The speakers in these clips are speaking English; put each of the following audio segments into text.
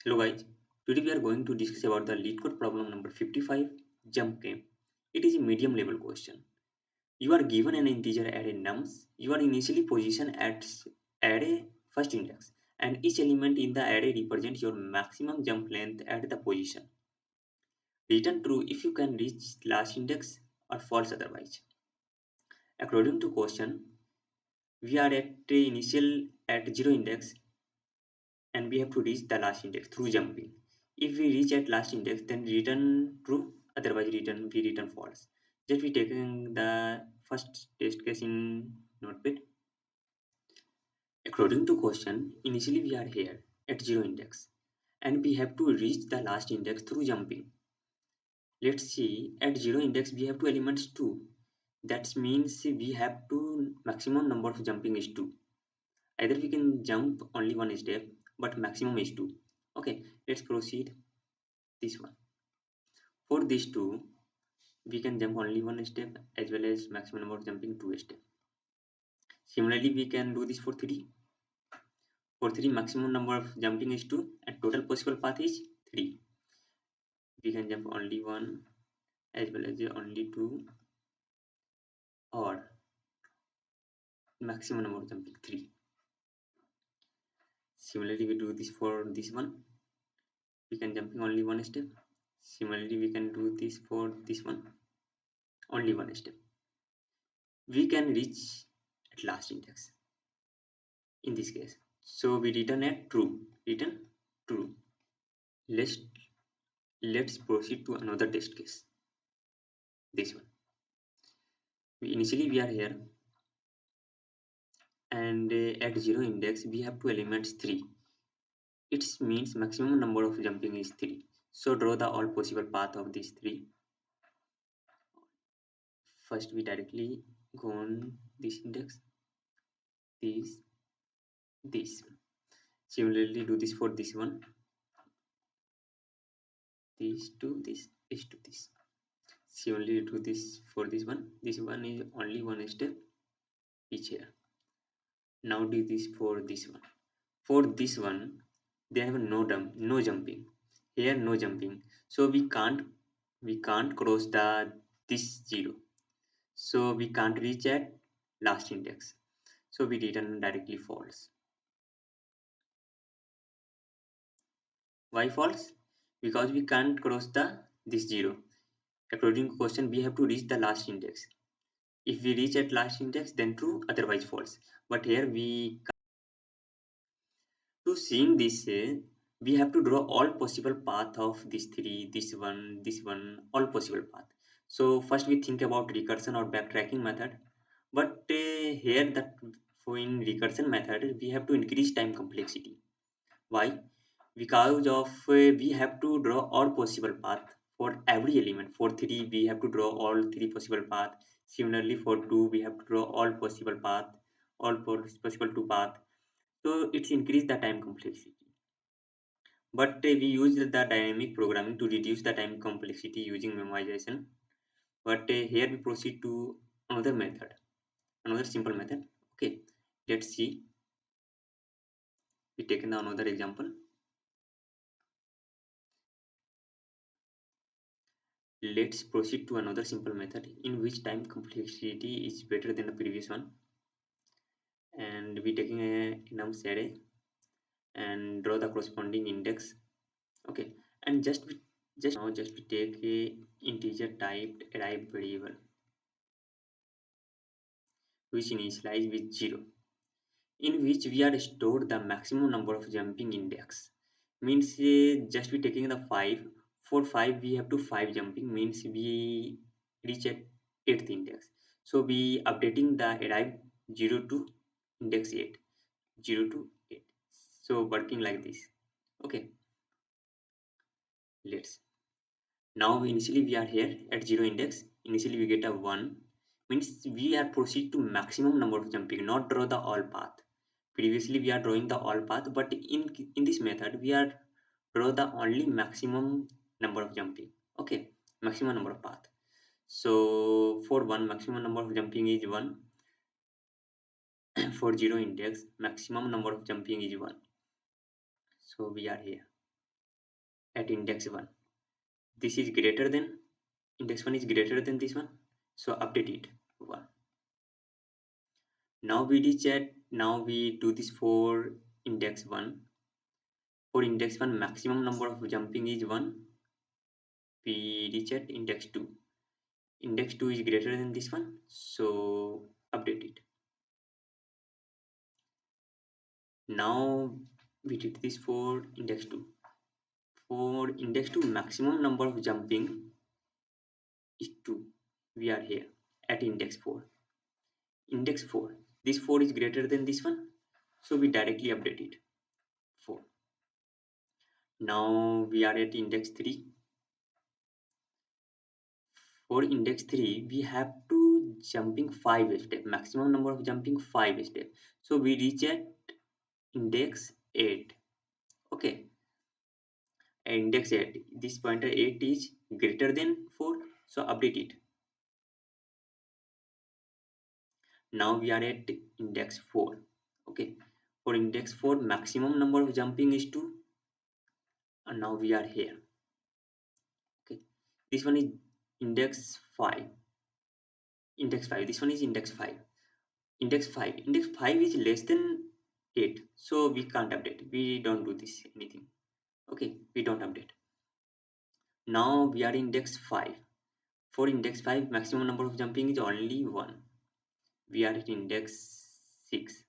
Hello guys, today we are going to discuss about the Leetcode problem number 55, jump game. It is a medium level question. You are given an integer array nums. You are initially positioned at array first index, and each element in the array represents your maximum jump length at the position. Return true if you can reach last index or false otherwise. According to question, we are at the initial at 0 index and we have to reach the last index through jumping. If we reach at last index, then return true, otherwise we return false. Just we taking the first test case in notepad. According to question, initially we are here at 0 index and we have to reach the last index through jumping. Let's see, at 0 index we have two elements 2. That means we have to maximum number of jumping is 2. Either we can jump only one step, but maximum is 2. Okay, let's proceed this one. For these two, we can jump only one step as well as maximum number of jumping 2 step. Similarly, we can do this for 3. For 3, maximum number of jumping is 2 and total possible path is 3. We can jump only 1 as well as only 2 or maximum number of jumping 3. Similarly, we do this for this one. We can jumping only one step. Similarly, we can do this for this one. Only one step. We can reach at last index in this case. So we return a true. Return true. Let's let's proceed to another test case. This one. Initially we are here and at 0 index we have two elements 3. It means maximum number of jumping is 3. So draw the all possible path of these 3. First we directly go on this index, this. Similarly do this for this one, this to this to this. Similarly do this for this one. This one is only one step each here. Now do this for this one. For this one, they have no jumping. Here no jumping. So we can't cross the this 0. So we can't reach at last index. So we return directly false. Why false? Because we can't cross the this 0. According to question, we have to reach the last index. If we reach at last index, then true, otherwise false. But here we to seeing this, we have to draw all possible path of these 3, this one, all possible path. So first we think about recursion or backtracking method. But here that for in recursion method, we have to increase time complexity. Why? Because of we have to draw all possible path for every element. For 3, we have to draw all 3 possible path. Similarly, for 2, we have to draw all possible path, all possible 2 path. So it's increase the time complexity. But we use the dynamic programming to reduce the time complexity using memorization. But here we proceed to another method, another simple method. Okay, let's see. We take another example. Let's proceed to another simple method in which time complexity is better than the previous one. And we taking a nums array and draw the corresponding index. Okay, and just we take a integer typed array variable which initialize with 0, in which we are stored the maximum number of jumping index. Means just we taking the 5. For 5 we have to 5 jumping, means we reach at 8th index. So we updating the array 0 to index 8, 0 to 8. So working like this. Okay, let's. Now initially we are here at 0 index. Initially we get a 1, means we are proceed to maximum number of jumping, not draw the all path. Previously we are drawing the all path, but in this method we are draw the only maximum number of jumping. Okay, maximum number of path. So for 1, maximum number of jumping is 1. For 0 index, maximum number of jumping is 1. So we are here. at index 1. This is greater than, index 1 is greater than this one, so update it 1. Now we reach at, now we do this for index 1. For index 1, maximum number of jumping is 1. We reach at index 2. Index 2 is greater than this one, so update it. Now we did this for index 2. For index 2, maximum number of jumping is 2. We are here at index 4. Index 4. This 4 is greater than this one, so we directly update it 4. Now we are at index 3. For index 3, we have to jumping 5 step, maximum number of jumping 5 step. So we reach at index 8. Okay, index 8, this pointer 8 is greater than 4, so update it. Now we are at index 4. Okay, for index 4, maximum number of jumping is 2, and now we are here. Okay, this one is index 5. Index 5, this one is index 5. Index 5, index 5 is less than 8, so we can't update, we don't do this anything. Okay, we don't update. Now we are index 5. For index 5, maximum number of jumping is only 1. We are at index 6.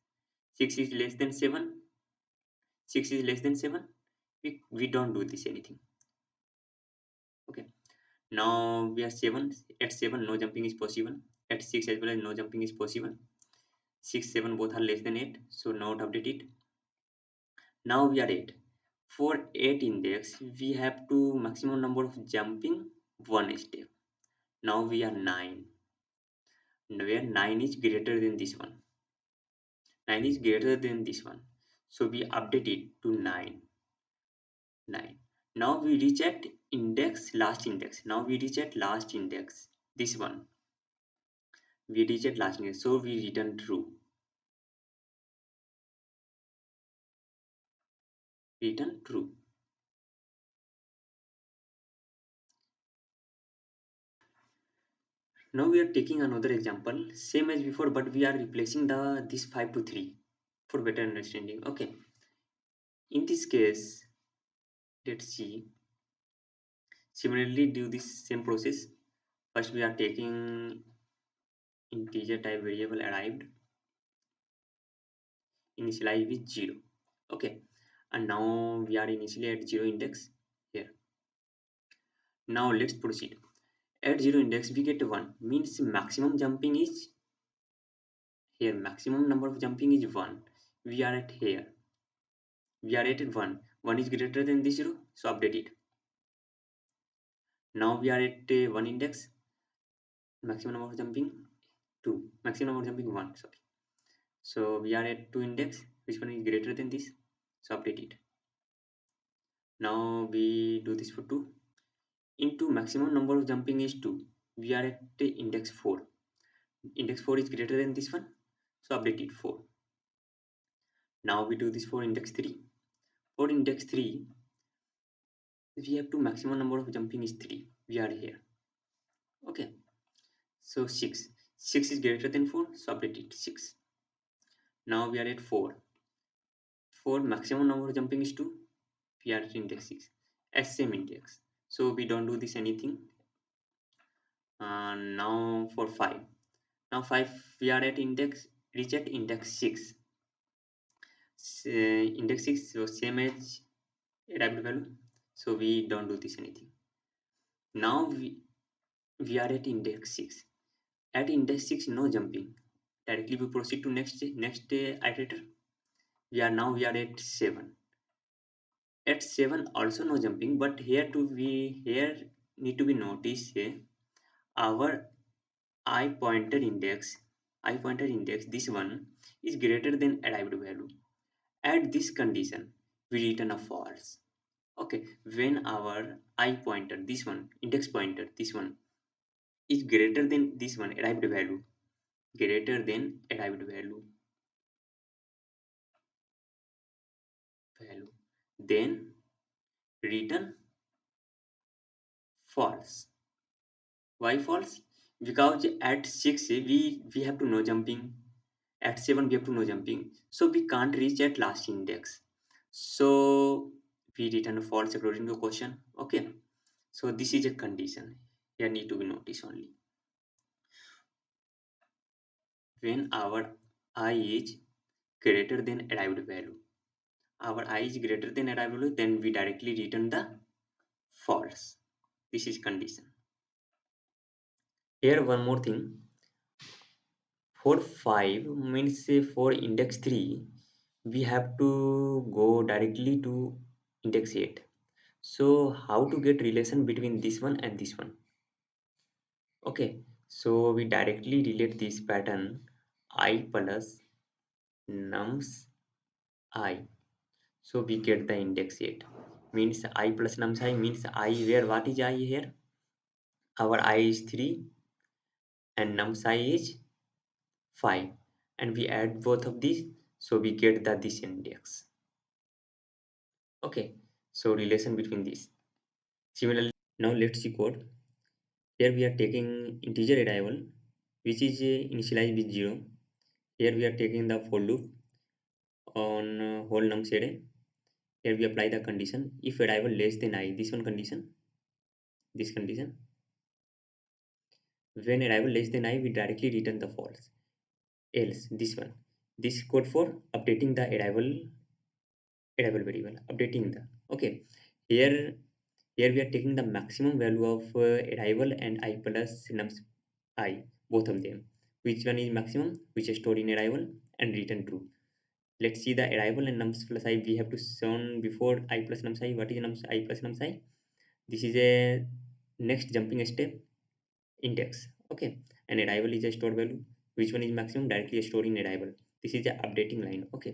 6 is less than 7. 6 is less than 7. We don't do this anything. Okay, now we are 7. At 7, no jumping is possible. At 6 as well as no jumping is possible. 6, 7 both are less than 8, so not update it. Now we are 8. For 8 index, we have to maximum number of jumping 1 step. Now we are 9. Where 9 is greater than this one. 9 is greater than this one. So we update it to 9. 9. Now we reach at index, last index. Now we reach at last index. This one. We reach at last index. So we return true. Return true. Now we are taking another example, same as before, but we are replacing this 5 to 3 for better understanding. Okay. In this case, let's see. Similarly, do this same process. First, we are taking integer type variable arrived, initialize with 0. Okay, and now we are initially at 0 index here. Now let's proceed. At 0 index, we get 1, means maximum jumping is here. Maximum number of jumping is 1. We are at here. We are at 1. 1 is greater than this 0, so update it. Now we are at 1 index. Maximum number of jumping 2. Maximum number of jumping 1. Sorry. So we are at 2 index. Which one is greater than this? So update it. Now we do this for 2. Into maximum number of jumping is 2. We are at index 4. Index 4 is greater than this one. So update it 4. Now we do this for index 3. For index 3, we have to maximum number of jumping is 3. We are here. Okay. So 6. 6 is greater than 4. So update it 6. Now we are at 4. 4 maximum number of jumping is 2. We are at index 6. As same index. So we don't do this anything. Now for 5. Now 5, we are at index, reach at index 6. Index 6 so same as arrived value, so we don't do this anything. Now we are at index 6. At index 6, no jumping. Directly we proceed to next iterator. We are at 7. At 7 also no jumping, but here need to be noticed our I pointer index, this one is greater than arrived value. At this condition, we return a false. Okay, when our I pointer, this one, index pointer, this one is greater than this one, arrived value, greater than arrived value, then return false. Why false? Because at 6 we have to know jumping. At 7 we have to know jumping. So we can't reach at last index. So we return a false according to question. Okay. So this is a condition. Here need to be noticed only. When our I is greater than arrived value. Our I is greater than arrived value, then we directly return the false. This is condition. Here one more thing. For 5 means for index 3 we have to go directly to index 8. So how to get relation between this one and this one? Okay, so we directly relate this pattern I plus nums I. So we get the index 8. Means I plus nums I means I, where what is I here? Our I is 3 and nums I is 5, and we add both of these, so we get the this index. Okay, so relation between these. Similarly, now let's see code. Here we are taking integer arrival, which is initialized with 0. Here we are taking the for loop on whole nums array. Here we apply the condition if arrival less than I. This one condition, this condition. When arrival less than I, we directly return the false. Else, this one. This code for updating the arrival variable, updating the. Okay, here we are taking the maximum value of arrival and I plus nums I, both of them. Which one is maximum? Which is stored in arrival and return true. Let's see the arrival and nums plus I. We have to shown before I plus nums I. What is nums I plus nums I? This is a next jumping step index. Okay, and arrival is a stored value. Which one is maximum? Directly stored in arrival. This is the updating line. Okay.